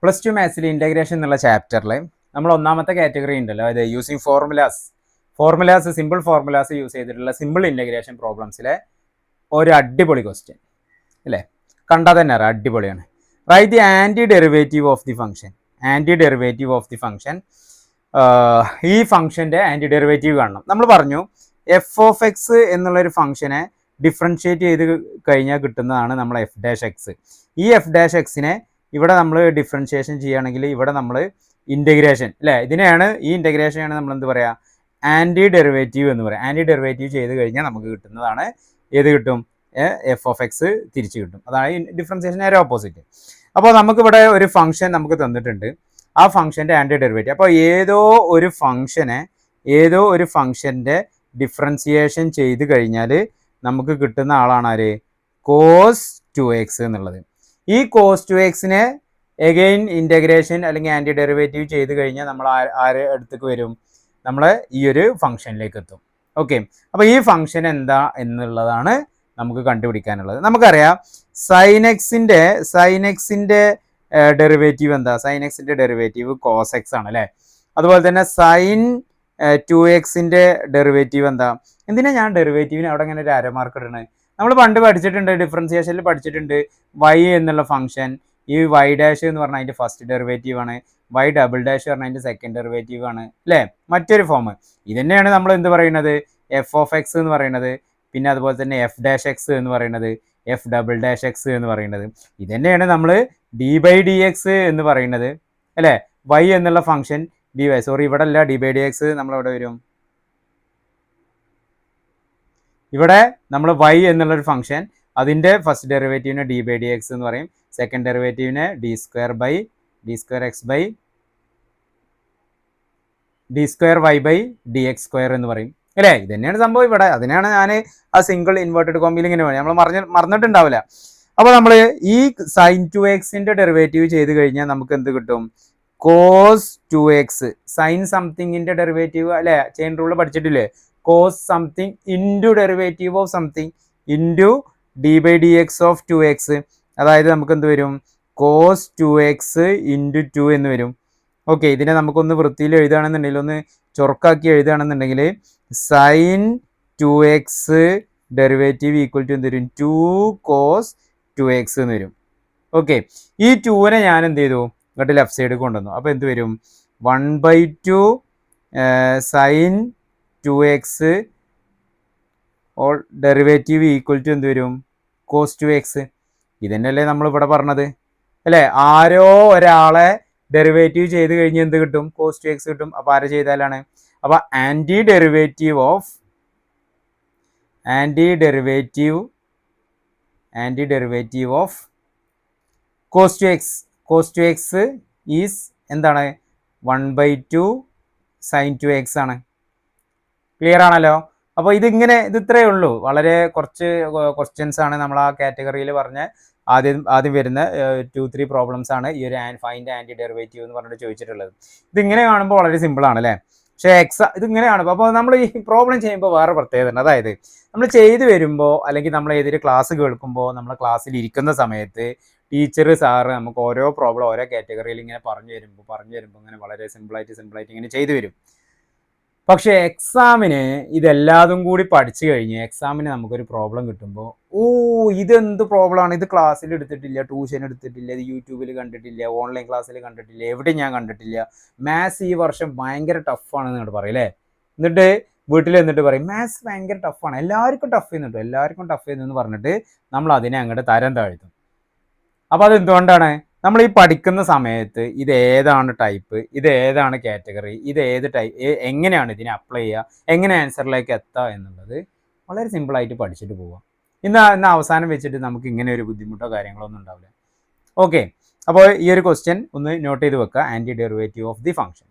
Plus two മാത്സിൽ integration എന്നുള്ള ചാപ്റ്ററിൽ നമ്മൾ ഒന്നാമത്തെ കാറ്റഗറി ഉണ്ടല്ലോ, അതായത് using formulas simple formulas use ചെയ്തിട്ടുള്ള സിമ്പിൾ ഇൻ്റഗ്രേഷൻ പ്രോബ്ലംസിലെ ഒരു അടിപൊളി ക്വസ്റ്റ്യൻ അല്ലേ, കണ്ടാൽ തന്നെ അറിയാം അടിപൊളിയാണ്. Write the anti derivative of the function. ഈ ഫംഗ്ഷൻ്റെ ആൻറ്റി ഡെറിവേറ്റീവ് കാണണം. നമ്മൾ പറഞ്ഞു എഫ് ഓഫ് എക്സ് എന്നുള്ളൊരു ഫംഗ്ഷനെ ഡിഫറൻഷിയേറ്റ് ചെയ്ത് കഴിഞ്ഞാൽ കിട്ടുന്നതാണ് നമ്മൾ എഫ് ഡാഷ് എക്സ്. ഈ എഫ് ഡാഷ് എക്സിനെ ഇവിടെ നമ്മൾ ഡിഫറൻഷിയേഷൻ ചെയ്യുകയാണെങ്കിൽ ഇവിടെ നമ്മൾ ഇൻ്റഗ്രേഷൻ അല്ലേ, ഇതിനെയാണ് ഈ ഇൻ്റഗ്രേഷനാണ് നമ്മൾ എന്ത് പറയുക, ആൻറ്റി ഡെറിവേറ്റീവ് എന്ന് പറയാം. ആൻറ്റി ഡെറിവേറ്റീവ് ചെയ്ത് കഴിഞ്ഞാൽ നമുക്ക് കിട്ടുന്നതാണ് ഏത് കിട്ടും, എഫ് ഓഫ് എക്സ് തിരിച്ച് കിട്ടും. അതാണ് ഡിഫറൻഷിയേഷൻ നേരെ ഓപ്പോസിറ്റ്. അപ്പോൾ നമുക്കിവിടെ ഒരു ഫംഗ്ഷൻ നമുക്ക് തന്നിട്ടുണ്ട്, ആ ഫംഗ്ഷൻ്റെ ആൻറ്റി ഡെറിവേറ്റീവ്. അപ്പോൾ ഏതോ ഒരു ഫംഗ്ഷൻ്റെ ഡിഫറൻസിയേഷൻ ചെയ്ത് കഴിഞ്ഞാൽ നമുക്ക് കിട്ടുന്ന ആളാണ് ആര്, കോസ് 2x എന്നുള്ളത്. ഈ കോസ് 2xനെ എഗെയിൻ ഇൻ്റഗ്രേഷൻ അല്ലെങ്കിൽ ആൻറ്റി ഡെറിവേറ്റീവ് ചെയ്ത് കഴിഞ്ഞാൽ നമ്മൾ ആര് അടുത്തേക്ക് വരും, നമ്മൾ ഈ ഒരു ഫംഗ്ഷനിലേക്ക് എത്തും. ഓക്കെ, അപ്പോൾ ഈ ഫംഗ്ഷൻ എന്താ എന്നുള്ളതാണ് നമുക്ക് കണ്ടുപിടിക്കാനുള്ളത്. നമുക്കറിയാം സൈൻ എക്സിൻ്റെ ഡെറിവേറ്റീവ് എന്താ, സൈൻ എക്സിൻ്റെ ഡെറിവേറ്റീവ് കോസ് എക്സ് ആണ് അല്ലേ. അതുപോലെ തന്നെ സൈൻ 2xൻ്റെ ഡെറിവേറ്റീവ് എന്താ. എന്തിനാ ഞാൻ ഡെറിവേറ്റീവിന് അവിടെ ഇങ്ങനെ ഒരു അരമാർക്ക് ഇടണേ, നമ്മൾ പണ്ട് പഠിച്ചിട്ടുണ്ട്, ഡിഫറൻസിയേഷനിൽ പഠിച്ചിട്ടുണ്ട്. y എന്നുള്ള ഫംഗ്ഷൻ, ഈ y ഡാഷ് എന്ന് പറഞ്ഞാൽ അതിൻ്റെ ഫസ്റ്റ് ഡെറിവേറ്റീവ് ആണ്, y ഡബിൾ ഡാഷ് പറഞ്ഞാൽ അതിൻ്റെ സെക്കൻഡ് ഡെറിവേറ്റീവ് ആണ് അല്ലേ, മറ്റൊരു ഫോം. ഇതന്നെയാണ് നമ്മൾ എന്ത് പറയുന്നത്, എഫ് ഓഫ് എക്സ് എന്ന് പറയുന്നത്. പിന്നെ അതുപോലെ തന്നെ എഫ് ഡാഷ് എക്സ് എന്ന് പറയുന്നത്, എഫ് ഡബിൾ ഡാഷ് എക്സ് എന്ന് പറയുന്നത്. ഇതന്നെയാണ് നമ്മൾ ഡി ബൈ ഡി എക്സ് എന്ന് പറയുന്നത് അല്ലേ. y എന്നുള്ള ഫംഗ്ഷൻ ഡി വൈ, സോറി ഇവിടെ അല്ല, ഡി ബൈ ഡി എക്സ് നമ്മളെവിടെ വരും, ഇവിടെ നമ്മൾ y എന്നുള്ളൊരു ഫംഗ്ഷൻ, അതിൻ്റെ ഫസ്റ്റ് ഡെറിവേറ്റീവിനെ ഡി ബൈ ഡി എക്സ് എന്ന് പറയും, സെക്കൻഡ് ഡെറിവേറ്റീവിനെ d square y by d x square എന്ന് പറയും അല്ലേ. ഇത് തന്നെയാണ് സംഭവം ഇവിടെ. അതിനാണ് ഞാൻ ആ സിംഗിൾ ഇൻവേർട്ടഡ് കോമ്പിൽ ഇങ്ങനെ പറയും, നമ്മൾ മറന്നിട്ടുണ്ടാവില്ല. അപ്പോൾ നമ്മൾ ഈ സൈൻ 2xൻ്റെ ഡെറിവേറ്റീവ് ചെയ്ത് കഴിഞ്ഞാൽ നമുക്ക് എന്ത് കിട്ടും, കോസ് 2x. സൈൻ സംതിങ്ങിൻ്റെ ഡെറിവേറ്റീവ് അല്ലേ, ചെയിൻ റൂൾ പഠിച്ചിട്ടില്ലേ, cos something into derivative of something into d by d x of 2x. അതായത് നമുക്ക് എന്ത് വരും, കോസ് 2x ഇൻറ്റു 2 എന്ന് വരും. ഓക്കെ, ഇതിനെ നമുക്കൊന്ന് വൃത്തിയിൽ എഴുതുകയാണെന്നുണ്ടെങ്കിൽ, ഒന്ന് ചൊറുക്കാക്കി എഴുതുകയാണെന്നുണ്ടെങ്കിൽ sine 2x derivative equal to എന്ത് വരും, 2 കോസ് 2x എന്ന് വരും. ഓക്കെ, ഈ 2നെ ഞാൻ എന്ത് ചെയ്തു, ഇങ്ങോട്ട് ലെഫ്റ്റ് സൈഡ് കൊണ്ടുവന്നു. അപ്പോൾ എന്ത് വരും, 1/2 sine 2x whole derivative equal to എന്ത് വരും, കോസ് 2x. ഇതന്നെയല്ലേ നമ്മളിവിടെ പറഞ്ഞത് അല്ലേ. ആരോ ഒരാളെ ഡെറിവേറ്റീവ് ചെയ്ത് കഴിഞ്ഞ് എന്ത് കിട്ടും, കോസ് 2x കിട്ടും. അപ്പോൾ ആരെ ചെയ്താലാണ്, അപ്പോൾ anti derivative of cos 2x is എന്താണ്, 1/2 സൈൻ 2x ആണ്. ക്ലിയർ ആണല്ലോ. അപ്പോൾ ഇത് ഇത്രയേ ഉള്ളൂ. വളരെ കുറച്ച് ക്വസ്റ്റ്യൻസ് ആണ് നമ്മൾ ആ കാറ്റഗറിയിൽ പറഞ്ഞ ആദ്യം വരുന്ന 2-3 പ്രോബ്ലംസ് ആണ് ഈ ഒരു ഫൈൻഡ് ആൻറ്റി ഡെറിവേറ്റീവ് എന്ന് പറഞ്ഞിട്ട് ചോദിച്ചിട്ടുള്ളത്. ഇതിങ്ങനെ കാണുമ്പോൾ വളരെ സിമ്പിളാണ് അല്ലേ, പക്ഷേ ഇതിങ്ങനെ കാണുമ്പോൾ, അപ്പോൾ നമ്മൾ ഈ പ്രോബ്ലം ചെയ്യുമ്പോൾ വേറെ പ്രത്യേകത ഉണ്ട്. അതായത് നമ്മൾ ചെയ്ത് വരുമ്പോൾ അല്ലെങ്കിൽ നമ്മൾ ഏതൊരു ക്ലാസ് കേൾക്കുമ്പോൾ, നമ്മൾ ക്ലാസ്സിൽ ഇരിക്കുന്ന സമയത്ത് ടീച്ചർ സാറ് നമുക്ക് ഓരോ പ്രോബ്ലം ഓരോ കാറ്റഗറിയിൽ ഇങ്ങനെ പറഞ്ഞു തരുമ്പോൾ ഇങ്ങനെ വളരെ സിമ്പിളായിട്ട് ഇങ്ങനെ ചെയ്തു വരും. പക്ഷേ എക്സാമിന് ഇതെല്ലാതും കൂടി പഠിച്ചു കഴിഞ്ഞ് എക്സാമിന് നമുക്കൊരു പ്രോബ്ലം കിട്ടുമ്പോൾ, ഇതെന്ത് പ്രോബ്ലമാണ്, ഇത് ക്ലാസ്സിൽ എടുത്തിട്ടില്ല, ട്യൂഷൻ എടുത്തിട്ടില്ല, ഇത് യൂട്യൂബിൽ കണ്ടിട്ടില്ല, ഓൺലൈൻ ക്ലാസ്സിൽ കണ്ടിട്ടില്ല, എവിടെ ഞാൻ കണ്ടിട്ടില്ല, മാത്സ് ഈ വർഷം ഭയങ്കര ടഫാണെന്ന് ഇങ്ങോട്ട് പറയും അല്ലേ. എന്നിട്ട് വീട്ടിൽ എന്നിട്ട് പറയും മാത്സ് ഭയങ്കര ടഫാണ്, എല്ലാവർക്കും ടഫ് ചെയ്യുന്നു പറഞ്ഞിട്ട് നമ്മൾ അതിനെ അങ്ങോട്ട് തരം താഴ്ത്തും. അപ്പോൾ അതെന്തുകൊണ്ടാണ്, നമ്മൾ ഈ പഠിക്കുന്ന സമയത്ത് ഇത് ഏതാണ് ടൈപ്പ്, ഇത് ഏതാണ് കാറ്റഗറി, ഇത് ഏത് എങ്ങനെയാണ് ഇതിനെ അപ്ലൈ ചെയ്യുക, എങ്ങനെ ആൻസറിലേക്ക് എത്തുക എന്നുള്ളത് വളരെ സിമ്പിളായിട്ട് പഠിച്ചിട്ട് പോവുക. ഇന്ന് അവസാനം വെച്ചിട്ട് നമുക്ക് ഇങ്ങനെ ഒരു ബുദ്ധിമുട്ടോ കാര്യങ്ങളോ ഒന്നും ഉണ്ടാവില്ല. ഓക്കെ, അപ്പോൾ ഈ ഒരു ക്വസ്റ്റ്യൻ ഒന്ന് നോട്ട് ചെയ്ത് വെക്കുക, anti derivative of the function.